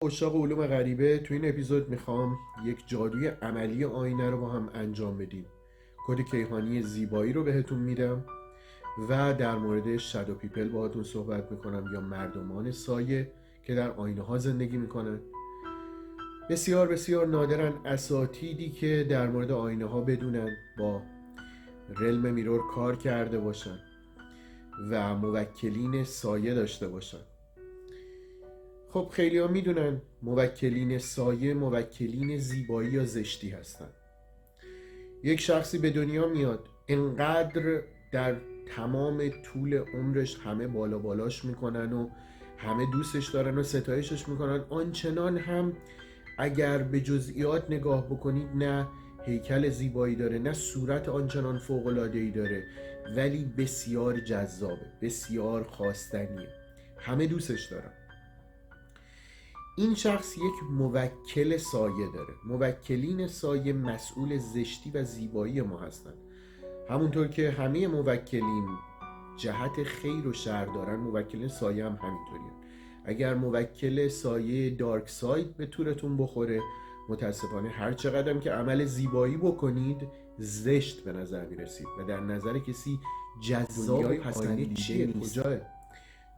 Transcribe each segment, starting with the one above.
اشاق علوم غریبه. تو این اپیزود میخوام یک جادوی عملی آینه رو با هم انجام بدیم. کد کیهانی زیبایی رو بهتون میدم و در مورد شادو پیپل باهاتون صحبت میکنم یا مردمان سایه که در آینه ها زندگی میکنن. بسیار بسیار نادرن اساتیدی که در مورد آینه ها بدونن، با رلم میرور کار کرده باشن و موکلین سایه داشته باشن. خب خیلی ها میدونن موکلین سایه موکلین زیبایی یا زشتی هستن. یک شخصی به دنیا میاد، انقدر در تمام طول عمرش همه بالا بالاش میکنن و همه دوستش دارن و ستایشش میکنن، آنچنان هم اگر به جزئیات نگاه بکنید نه هیکل زیبایی داره نه صورت آنچنان فوق‌العاده‌ای داره، ولی بسیار جذابه، بسیار خواستنیه، همه دوستش دارن. این شخص یک موکل سایه داره. موکلین سایه مسئول زشتی و زیبایی ما هستن. همونطور که همه موکلین جهت خیر و شر دارن، موکلین سایه هم همینطوریه. اگر موکل سایه دارک ساید به تورتون بخوره، متاسفانه هر چقدر که عمل زیبایی بکنید زشت به نظر میرسید و در نظر کسی جذاب و پسندیده نیست. کجاه؟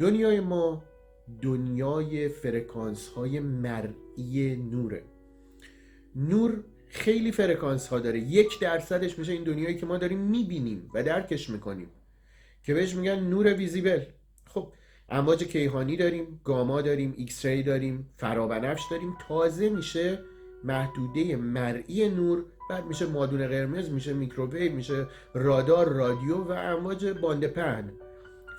دنیای ما دنیای فرکانس های مرئی نوره. نور خیلی فرکانس ها داره. 1% میشه این دنیایی که ما داریم میبینیم و درکش میکنیم که بهش میگن نور ویزیبل. خب امواج کیهانی داریم، گاما داریم، ایکس ری داریم، فرابنفش داریم، تازه میشه محدوده مرئی نور، بعد میشه مادون قرمز، میشه میکروویو، میشه رادار، رادیو و امواج باند پهن.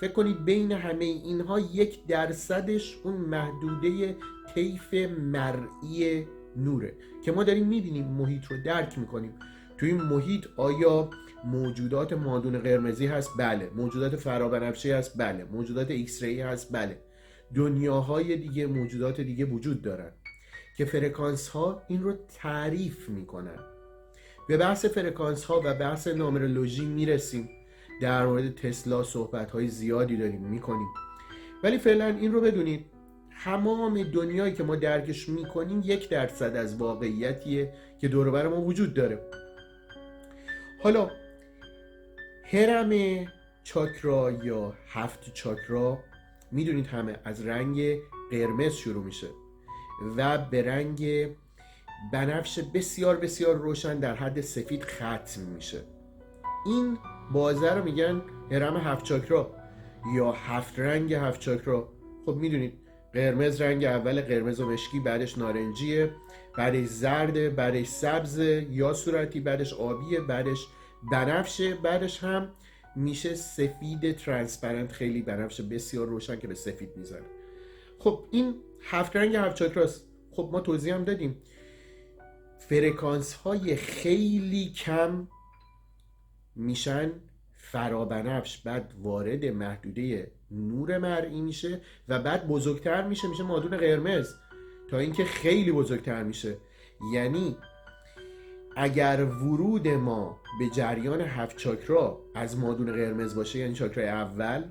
فکر کنید بین همه اینها 1%ش اون محدوده طیف مرئی نوره که ما داریم میبینیم، محیط رو درک میکنیم. توی این محیط آیا موجودات مادون قرمزی هست؟ بله. موجودات فرابنفشی هست؟ بله. موجودات ایکس ری هست؟ بله. دنیاهای دیگه، موجودات دیگه وجود دارن که فرکانس ها این رو تعریف میکنن. به بحث فرکانس ها و بحث نامرولوژی میرسیم. در مورد تسلا صحبت های زیادی داریم میکنیم، ولی فعلا این رو بدونید تمام دنیایی که ما درکش میکنیم 1% از واقعیتیه که دور و بر ما وجود داره. حالا هرم چاکرا یا 7 چاکرا میدونید همه از رنگ قرمز شروع میشه و به رنگ بنفش بسیار بسیار روشن در حد سفید ختم میشه. این بازه رو میگن هرم 7 چاکرا یا 7 رنگ 7 چاکرا. خب میدونید قرمز رنگ اول، قرمز و مشکی، بعدش نارنجیه، بعدش زرده، بعدش سبز یا صورتی، بعدش آبیه، بعدش بنفشه، بعدش هم میشه سفید ترانسپرنت، خیلی بنفشه بسیار روشن که به سفید میزنه. خب این 7 رنگ 7 چاکراست. خب ما توضیح هم دادیم فرکانس های خیلی کم میشن فرابنفش، بعد وارد محدوده نور مرئی میشه و بعد بزرگتر میشه مادون قرمز، تا اینکه خیلی بزرگتر میشه. یعنی اگر ورود ما به جریان 7 چاکرا از مادون قرمز باشه، یعنی چاکرای اول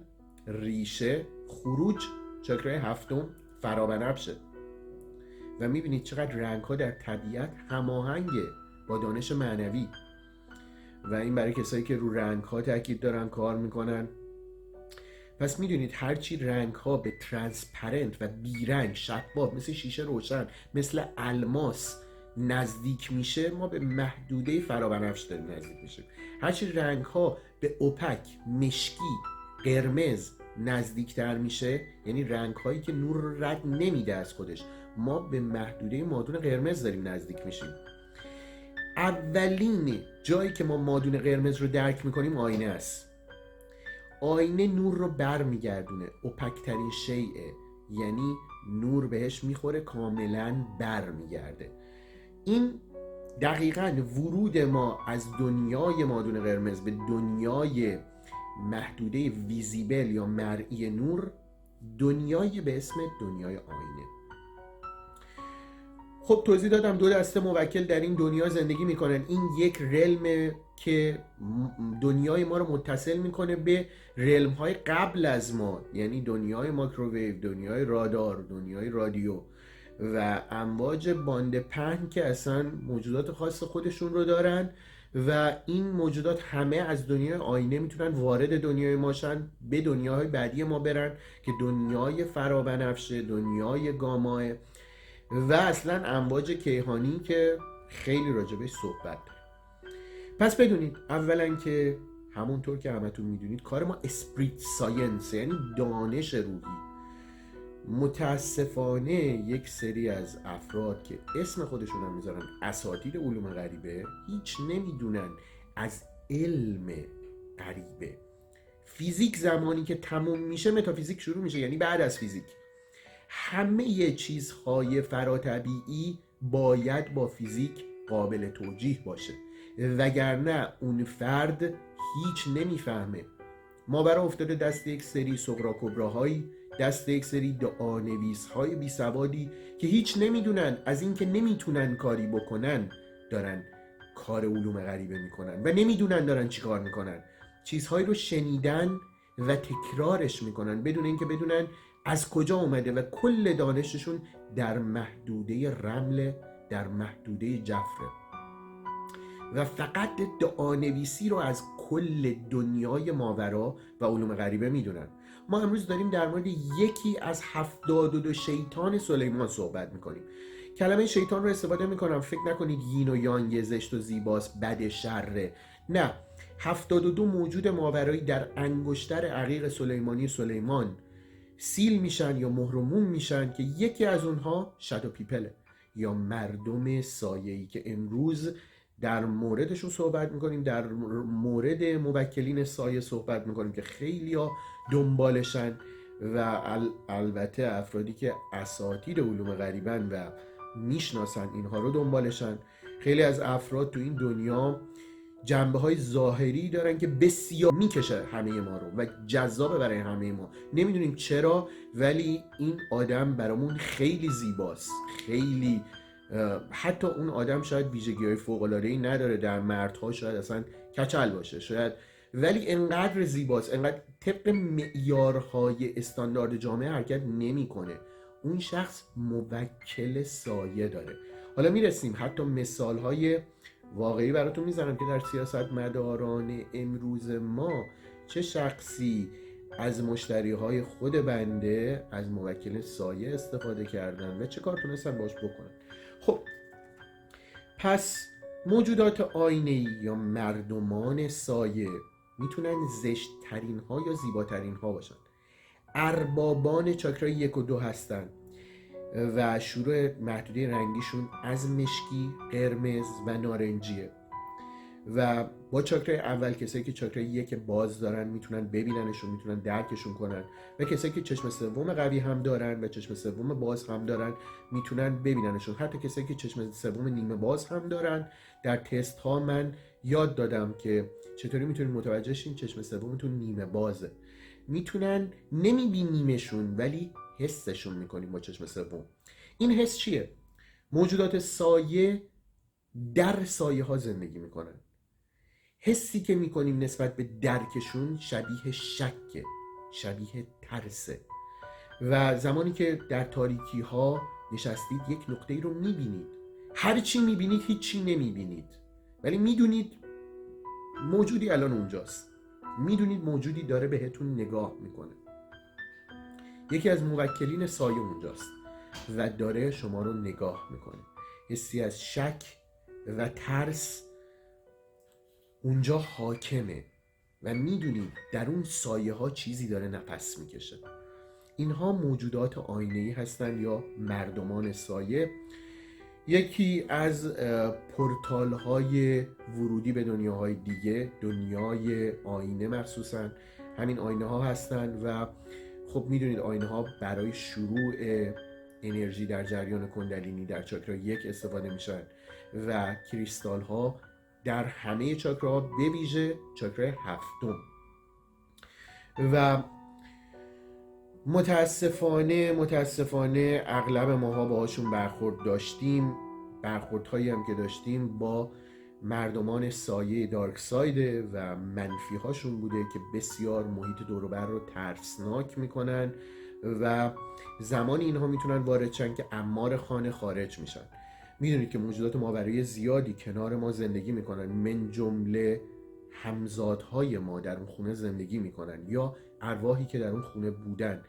ریشه، خروج چاکرای هفتم فرابنفشه. و میبینید چقدر رنگ ها در طبیعت هماهنگه با دانش معنوی و این برای کسایی که رو رنگ ها تاکید دارن کار میکنن. پس میدونید هرچی رنگ ها به ترانسپرنت و بیرنگ، شفاف، مثل شیشه روشن، مثل الماس نزدیک میشه، ما به محدوده فرابنفش داریم نزدیک میشیم. هرچی رنگ ها به اوپک، مشکی، قرمز نزدیکتر میشه، یعنی رنگ هایی که نور رو رد نمیده از خودش، ما به محدوده مادون قرمز داریم نزدیک میشیم. اولین جایی که ما مادون قرمز رو درک میکنیم آینه است. آینه نور رو بر میگردونه، اوپکترین شیئه، یعنی نور بهش میخوره کاملا بر میگرده. این دقیقاً ورود ما از دنیای مادون قرمز به دنیای محدوده ویزیبل یا مرئی نور، دنیای به اسم دنیای آینه. خب توضیح دادم 2 دسته موکل در این دنیا زندگی میکنن. این یک رلمه که دنیای ما رو متصل میکنه به رلم های قبل از ما، یعنی دنیای مایکروویو، دنیای رادار، دنیای رادیو و امواج باند پهن که اصلا موجودات خاص خودشون رو دارن و این موجودات همه از دنیای آینه میتونن وارد دنیای ما شن، به دنیاهای بعدی ما برن که دنیای فرابنفشه، دنیای گاماه و اصلا امواج کیهانی که خیلی راجبش صحبت داره. پس بدونید اولا که همونطور که همتون میدونید کار ما اسپریت ساینس، یعنی دانش روحی. متاسفانه یک سری از افراد که اسم خودشون هم میذارن اساتید علوم غریبه هیچ نمیدونن از علم غریبه. فیزیک زمانی که تموم میشه متافیزیک شروع میشه، یعنی بعد از فیزیک همه چیزهای فراتبیعی باید با فیزیک قابل توجیه باشه، وگرنه اون فرد هیچ نمیفهمه. ما برای افتاده دست یک سری سغراکبراهایی، دست یک سری دعانویس‌های بی سوادی که هیچ نمیدونن، از این که نمیتونن کاری بکنن دارن کار علوم غریبه میکنن و نمیدونن دارن چی کار میکنن. چیزهایی رو شنیدن و تکرارش میکنن بدون اینکه بدونن از کجا اومده و کل دانششون در محدوده رمل، در محدوده جفره و فقط دعانویسی رو از کل دنیای ماورا و علوم غریبه میدونن. ما امروز داریم در مورد یکی از 72 شیطان سلیمان صحبت میکنیم. کلمه شیطان رو استفاده میکنم، فکر نکنید یین و یانگ، زشت و زیباست، بد شره، نه. 72 موجود ماورایی در انگشتر عقیق سلیمانی سلیمان سیل میشن یا مهرموم میشن که یکی از اونها شادو پیپله یا مردم سایه‌ای که امروز در موردشون صحبت میکنیم، در مورد موکلین سایه صحبت میکنیم که خیلی ها دنبالشن و البته افرادی که اساتید علوم غریبن و میشناسن اینها رو دنبالشن. خیلی از افراد تو این دنیا جنبه های ظاهری دارن که بسیار میکشه همه ما رو و جذابه برای همه ما، نمیدونیم چرا، ولی این آدم برامون خیلی زیباست، خیلی حتی اون آدم شاید ویژگی‌های فوق‌العاده‌ای نداره، در مردها شاید اصلا کچل باشه شاید، ولی انقدر زیباست، انقدر طبق معیارهای استاندارد جامعه حرکت نمی‌کنه. اون شخص موکل سایه داره. حالا میرسیم حتی مثال‌های واقعی براتون میزنم که در سیاستمداران امروز ما چه شخصی از مشتریهای خود بنده از موکل سایه استفاده کردن و چه کار تونستن باش بکنن. خب پس موجودات آینه‌ای یا مردمان سایه میتونن زشت ترین ها یا زیباترین ها باشن. اربابان چاکرای 1 و 2 هستن و شروع محدوده رنگیشون از مشکی، قرمز و نارنجیه و با چاکرای اول کسایی که چاکرای 1 باز دارن میتونن ببیننشون، میتونن درکشون کنن و کسایی که چشم سوم قوی هم دارن و چشم سوم باز هم دارن میتونن ببیننشون. حتی کسایی که چشم سوم نیمه باز هم دارن، در تست ها من یاد دادم که چطوری میتونین متوجه شین چشم سومتون نیمه بازه. میتونن نمیبینیمشون ولی حسشون میکنیم با چشم سوم. این حس چیه؟ موجودات سایه در سایه ها زندگی میکنن. حسی که میکنیم نسبت به درکشون شبیه شکه، شبیه ترسه و زمانی که در تاریکی ها نشستید یک نقطه رو میبینید، هر چی میبینید هیچی نمیبینید ولی میدونید موجودی الان اونجاست، میدونید موجودی داره بهتون نگاه میکنه. یکی از موکلین سایه اونجاست و داره شما رو نگاه میکنه. حسی از شک و ترس اونجا حاکمه و میدونید در اون سایه ها چیزی داره نفس میکشه. اینها موجودات آینه‌ای هستن یا مردمان سایه. یکی از پورتال های ورودی به دنیاهای دیگه دنیای آینه مخصوصا همین آینه ها هستن و خب میدونید آینه ها برای شروع انرژی در جریان کندلینی در چاکرا 1 استفاده میشن و کریستال ها در همه چاکراها به ویژه چاکرا 7 و متاسفانه اغلب ماها باهاشون برخورد داشتیم. برخوردهایی هم که داشتیم با مردمان سایه دارک سایده و منفی هاشون بوده که بسیار محیط دور و بر رو ترسناک میکنن و زمانی اینها میتونن وارد شن که عمار خانه خارج میشن. میدونید که موجودات ماورایی زیادی کنار ما زندگی میکنن، من جمله همزادهای ما در اون خونه زندگی میکنن یا ارواحی که در اون خونه بودن.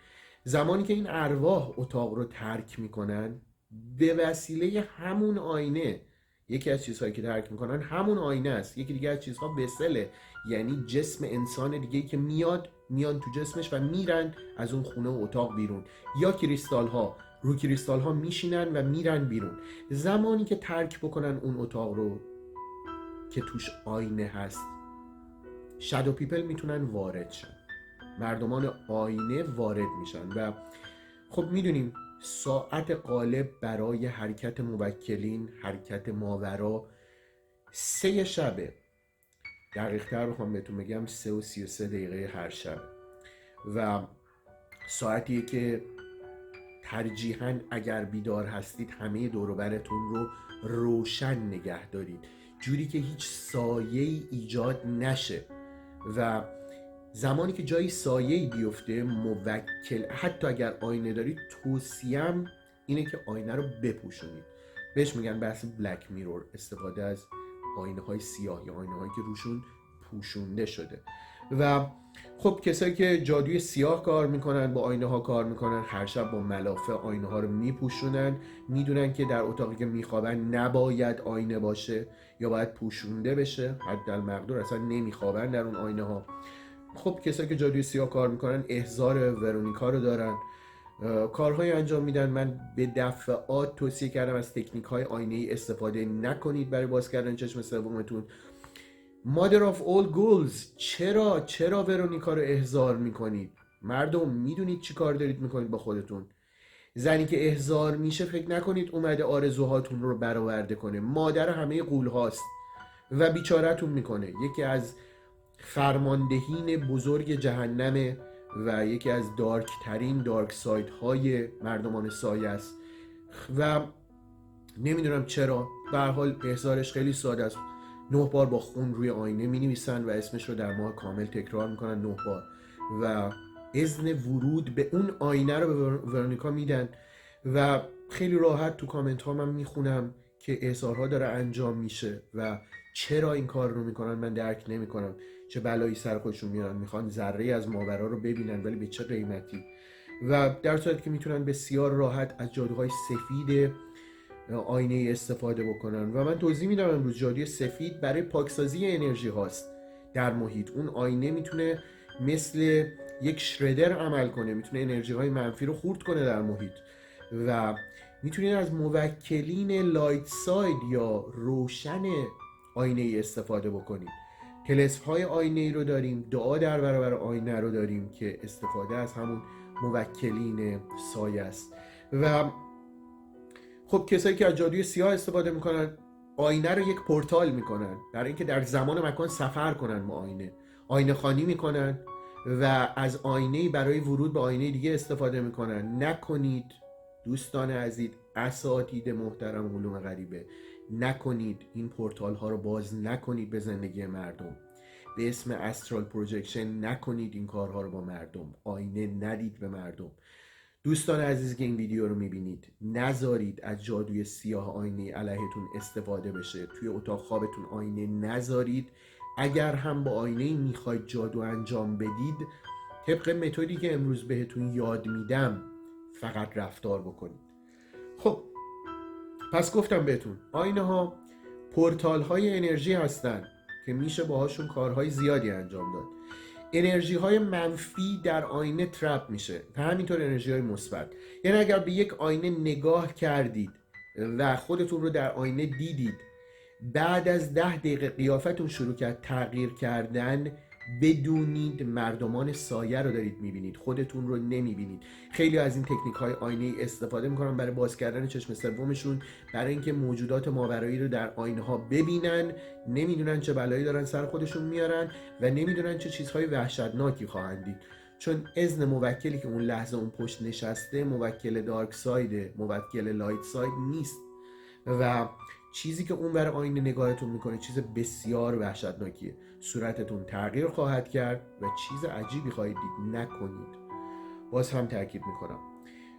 زمانی که این ارواح اتاق رو ترک میکنن، به وسیله همون آینه، یکی از چیزهایی که ترک میکنن همون آینه است. یکی دیگه از چیزها وسله، یعنی جسم انسان دیگه‌ای که میان تو جسمش و میرن از اون خونه و اتاق بیرون، یا کریستال ها رو کریستال ها میشینن و میرن بیرون. زمانی که ترک بکنن اون اتاق رو که توش آینه هست، شادو پیپل میتونن وارد شن، مردمان آینه وارد میشن. و خب میدونیم ساعت غالب برای حرکت موکلین، حرکت ماورا 3 شبه. دقیق تر بخوام بهتون بگم 3 و 33 دقیقه هر شب، و ساعتیه که ترجیحاً اگر بیدار هستید همه دور و برتون رو روشن نگه دارید، جوری که هیچ سایه‌ای ایجاد نشه. و زمانی که جایی سایه‌ای بیفته، موکل حتی اگر آینه دارید، توصیه‌ام اینه که آینه رو بپوشونید. بهش میگن بحث بلک میرور، استفاده از آینه های سیاه یا آینه هایی که روشون پوشونده شده. و خب کسایی که جادوی سیاه کار میکنن، با آینه ها کار میکنن، هر شب با ملافه آینه ها رو میپوشونن، میدونن که در اتاقی که میخوابن نباید آینه باشه یا باید پوشونده بشه، حدالمقدور اصلا نمیخوابن در اون آینه ها. خب کسایی که جادوی سیاه کار میکنن احضار ورونیکا رو دارن، کارهای انجام میدن. من به دفعات توصیه کردم از تکنیک های آینه ای استفاده نکنید برای باز کردن چشم سومتون. Mother of all ghouls، چرا ورونیکا رو احضار میکنید؟ مردم میدونید چی کار دارید میکنید با خودتون. زنی که احضار میشه فکر نکنید اومده آرزوهاتون رو برآورده کنه، مادر همه غول هاست و بیچارتون میکنه. یکی از فرماندهین بزرگ جهنمه و یکی از دارک ترین دارک ساید های مردمان سایه است و نمیدونم چرا. به هر حال احضارش خیلی ساده است، 9 بار با خون روی آینه می نویسن و اسمش رو در ماه کامل تکرار میکنن 9 بار و اذن ورود به اون آینه رو به ورونیکا میدن. و خیلی راحت تو کامنت ها من میخونم که احضارها داره انجام میشه و چرا این کار رو میکنن من درک نمیکنم. چه بلایی سر خودشون میارن، میخوان ذره از ماورا رو ببینن ولی به چه قیمتی؟ و در صورتی که میتونن بسیار راحت از جادوهای سفید آینه استفاده بکنن. و من توضیح میدم امروز جادوی سفید برای پاکسازی انرژی هاست در محیط. اون آینه میتونه مثل یک شردر عمل کنه، میتونه انرژی های منفی رو خورد کنه در محیط و میتونید از موکلین لایت ساید یا روشن آینه ای استفاده بکنید. طلسم های آینه ای رو داریم، دعا در برابر آینه رو داریم که استفاده از همون موکلین سایه است. و خب کسایی که از جادوی سیاه استفاده میکنن آینه رو یک پورتال میکنن، برای اینکه در زمان و مکان سفر کنن با آینه خانی میکنن و از آینه برای ورود به آینه دیگه استفاده میکنن. نکنید دوستان عزیز، اساتید محترم علوم غریبه، نکنید این پورتال ها رو باز نکنید به زندگی مردم. به اسم استرال پروجکشن نکنید این کارها رو با مردم. آینه ندید به مردم. دوستان عزیز که این ویدیو رو میبینید، نذارید از جادوی سیاه آینه علیهتون استفاده بشه. توی اتاق خوابتون آینه نذارید. اگر هم با آینه میخواید جادو انجام بدید، طبق متدی که امروز بهتون یاد میدم فقط رفتار بکنید. خب پس گفتم بهتون آینه ها پورتال های انرژی هستن که میشه باهاشون کارهای زیادی انجام داد. انرژی های منفی در آینه ترپ میشه و همینطور انرژی های مثبت. یعنی اگر به یک آینه نگاه کردید و خودتون رو در آینه دیدید، بعد از 10 دقیقه قیافتون شروع کرد تغییر کردن، بدونید مردمان سایه رو دارید میبینید، خودتون رو نمیبینید. خیلی از این تکنیک های آینه استفاده میکنن برای باز کردن چشم سومشون، برای اینکه موجودات ماورایی رو در آینه ها ببینن. نمیدونن چه بلایی دارن سر خودشون میارن و نمیدونن چه چیزهای وحشتناکی خواهند دید، چون اذن موکلی که اون لحظه اون پشت نشسته موکل دارک ساید، موکل لایت ساید نیست و چیزی که اون برای آینه نگاهتون میکنه چیز بسیار وحشتناکیه. صورتتون تغییر خواهد کرد و چیز عجیبی خواهید دید. نکنید. باز هم تاکید میکنم.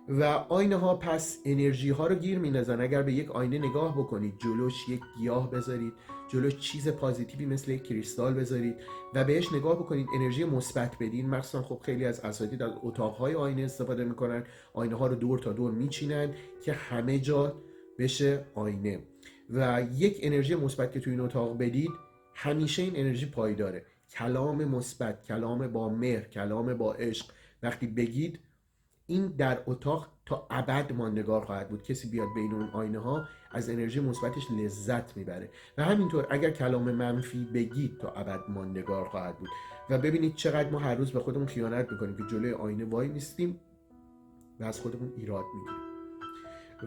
و آینه ها پس انرژی ها رو گیر میندازن. اگر به یک آینه نگاه بکنید، جلوش یک گیاه بذارید، جلوش چیز پازیتیوی مثل یک کریستال بذارید و بهش نگاه بکنید، انرژی مثبت بدین. مخصوصا خب خیلی از اساتید از اتاقهای آینه استفاده میکنن، آینه ها رو دور تا دور میچینن که همه جا بشه آینه. و یک انرژی مثبت که تو این اتاق بدید، همیشه این انرژی پایداره. کلام مثبت، کلام با مهر، کلام با عشق وقتی بگید، این در اتاق تا ابد ماندگار خواهد بود. کسی بیاد بین اون آینه ها از انرژی مثبتش لذت میبره. و همینطور اگر کلام منفی بگید، تا ابد ماندگار خواهد بود. و ببینید چقدر ما هر روز به خودمون خیانت میکنیم که جلوی آینه وای میستیم و از خودمون ایراد میگیریم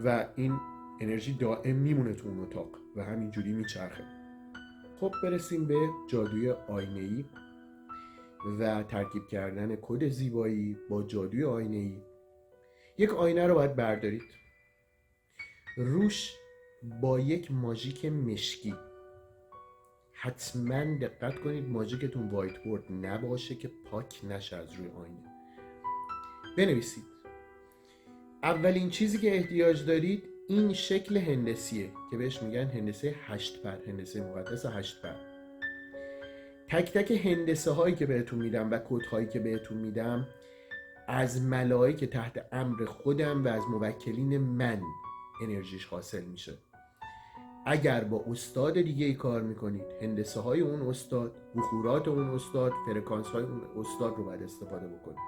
و این انرژی دائم میمونه تو اون اتاق و همینجوری میچرخه. خب برسیم به جادوی آینه‌ای و ترکیب کردن کد زیبایی با جادوی آینه‌ای. یک آینه رو باید بردارید، روش با یک ماژیک مشکی، حتما دقت کنید ماژیکتون وایت بورد نباشه که پاک نشه از روی آینه، بنویسید. اولین چیزی که احتیاج دارید این شکل هندسیه که بهش میگن هندسه 8 پر، هندسه مقدس 8 پر. تک تک هندسه هایی که بهتون میدم و کد هایی که بهتون میدم از ملائک تحت امر خودم و از موکلین من انرژیش حاصل میشه. اگر با استاد دیگه ای کار میکنید، هندسه های اون استاد، بخورات اون استاد، فرکانس های اون استاد رو باید استفاده بکنید.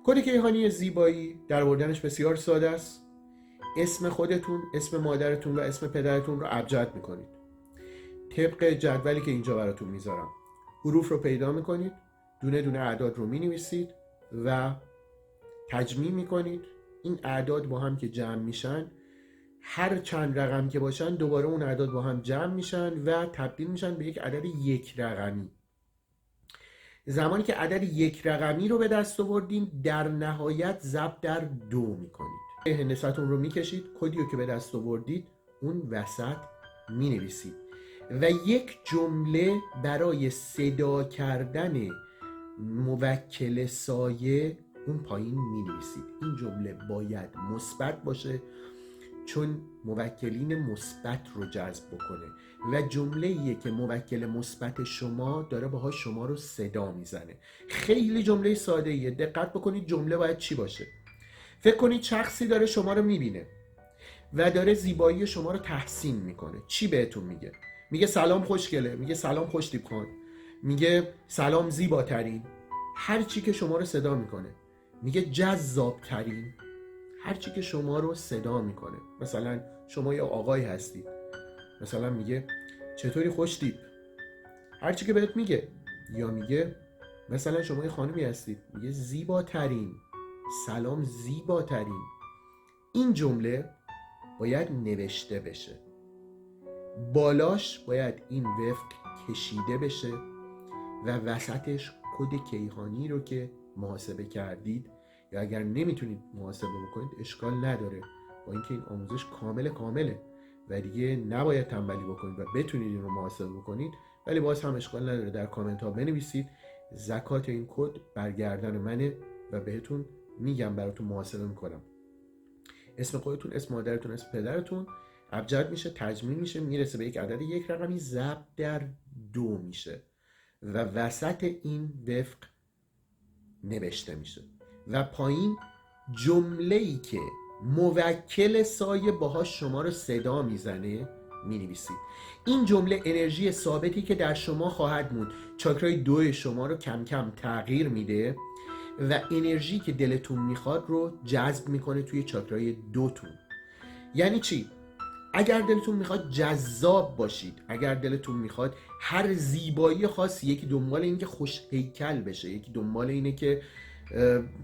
کد کیهانی زیبایی در بردنش بسیار ساده است. اسم خودتون، اسم مادرتون و اسم پدرتون رو ابجد میکنید. طبق جدولی که اینجا براتون میذارم حروف رو پیدا میکنید، دونه دونه اعداد رو مینویسید و تجمیع میکنید. این اعداد با هم که جمع میشن، هر چند رقم که باشن دوباره اون اعداد با هم جمع میشن و تبدیل میشن به یک عدد یک رقمی. زمانی که عدد یک رقمی رو به دست آوردین، در نهایت ضرب در 2 میکنید. هندستون رو میکشید، کدی رو که به دست آوردید اون وسط مینویسید و یک جمله برای صدا کردن موکل سایه اون پایین مینویسید. این جمله باید مثبت باشه چون موکلین مثبت رو جذب بکنه و جمله‌ایه که موکل مثبت شما داره باهاش شما رو صدا میزنه. خیلی جمله ساده ایه. دقت بکنید جمله باید چی باشه. فکر کنید شخصی داره شما رو میبینه و داره زیبایی شما رو تحسین میکنه. چی بهتون میگه؟ میگه سلام خوشگله، میگه سلام خوشتیپ خان، میگه سلام زیباترین. هر چی که شما رو صدا میکنه. میگه جذابترین. هر چی که شما رو صدا میکنه. مثلا شما یا آقای هستید، مثلا میگه چطوری خوشتیپ. هر چی که بهت میگه. یا میگه مثلا شما یه خانمی هستید، میگه زیباترین، سلام زیباترین. این جمله باید نوشته بشه، بالاش باید این وفق کشیده بشه و وسطش کد کیهانی رو که محاسبه کردید، یا اگر نمیتونید محاسبه بکنید اشکال نداره، با اینکه این آموزش کامله و دیگه نباید تنبلی بکنید و بتونید این رو محاسبه بکنید، ولی باز هم اشکال نداره. در کامنت ها بنویسید زکات این کد برگردن منه و بهتون میگم، براتون محاسبه میکنم. اسم خودتون، اسم مادرتون، اسم پدرتون ابجد میشه، تجمیع میشه، میرسه به یک عدد یک رقمی، ضرب در 2 میشه و وسط این وفق نوشته میشه و پایین جمله‌ای که موکل سایه باهاش شما رو صدا میزنه مینویسید. این جمله انرژی ثابتی که در شما خواهد موند. چاکرای 2 شما رو کم کم تغییر میده و انرژی که دلتون میخواد رو جذب میکنه توی چاکرای 2 تون. یعنی چی؟ اگر دلتون میخواد جذاب باشید، اگر دلتون میخواد هر زیبایی خاصی، یکی دنبال اینه که خوش هیکل بشه، یکی دنبال اینه که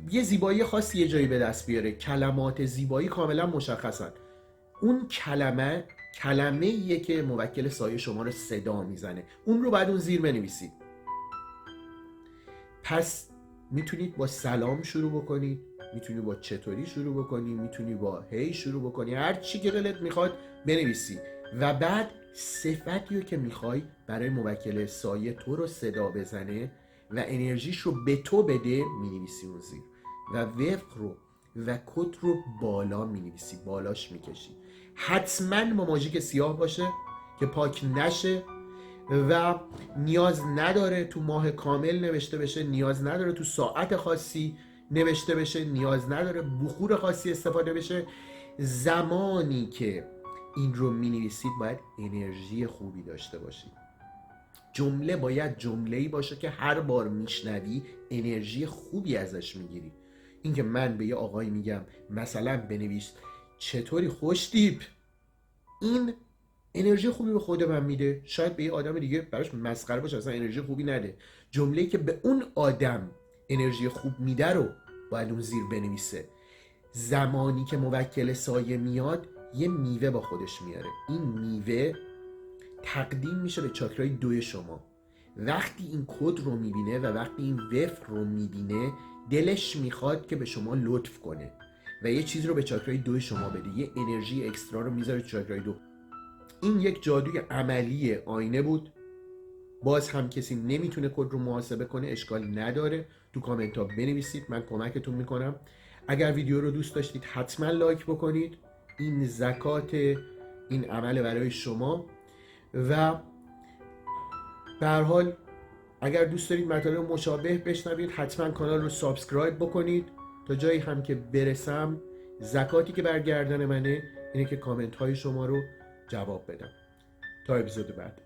یه زیبایی خاصی یه جایی به دست بیاره، کلمات زیبایی کاملا مشخصن. اون کلمه ایه که موکل سایه شما رو صدا میزنه، اون رو بعد اون زیر بنویسید. پس میتونید با سلام شروع بکنید، میتونی با چطوری شروع بکنی، میتونی با هی شروع بکنی، هر چی که دلت میخواد بنویسی و بعد صفتی رو که میخوای برای موکل سایه تو رو صدا بزنه و انرژیش رو به تو بده مینویسی اون زیر. و وفق رو و کد رو بالا مینویسی، بالاش میکشی. حتما با ماژیک سیاه باشه که پاک نشه و نیاز نداره تو ماه کامل نوشته بشه، نیاز نداره تو ساعت خاصی نوشته بشه، نیاز نداره بخور خاصی استفاده بشه. زمانی که این رو می نویسید باید انرژی خوبی داشته باشید. جمله باید جمله‌ای باشه که هر بار میشنوی انرژی خوبی ازش میگیری. اینکه من به یه آقایی میگم مثلا بنویس چطوری خوشتیپ، این انرژی خوبی به خود من میده. شاید به یه آدم دیگه براش مسخره باشه، اصلا انرژی خوبی نده. جمله‌ای که به اون آدم انرژی خوب میده رو باید اون زیر بنویسه. زمانی که موکل سایه میاد یه میوه با خودش میاره. این میوه تقدیم میشه به چاکرای 2 شما. وقتی این کد رو میبینه و وقتی این وفر رو میبینه دلش میخواد که به شما لطف کنه و یه چیز رو به چاکرای 2 شما بده، یه انرژی اکسترا رو میذاره تو چاکرای 2. این یک جادوی عملی آینه بود. باز هم کسی نمیتونه کد رو محاسبه کنه، اشکال نداره، تو کامنت ها بنویسید، من کمکتون میکنم. اگر ویدیو رو دوست داشتید حتما لایک بکنید، این زکات این عمل برای شما. و به هر حال اگر دوست دارید مطالب مشابه بشنوید حتما کانال رو سابسکرایب بکنید تا جایی هم که برسم زکاتی که برگردن منه اینه که کامنت های شما رو جواب بدم. تا اپیزود بعد.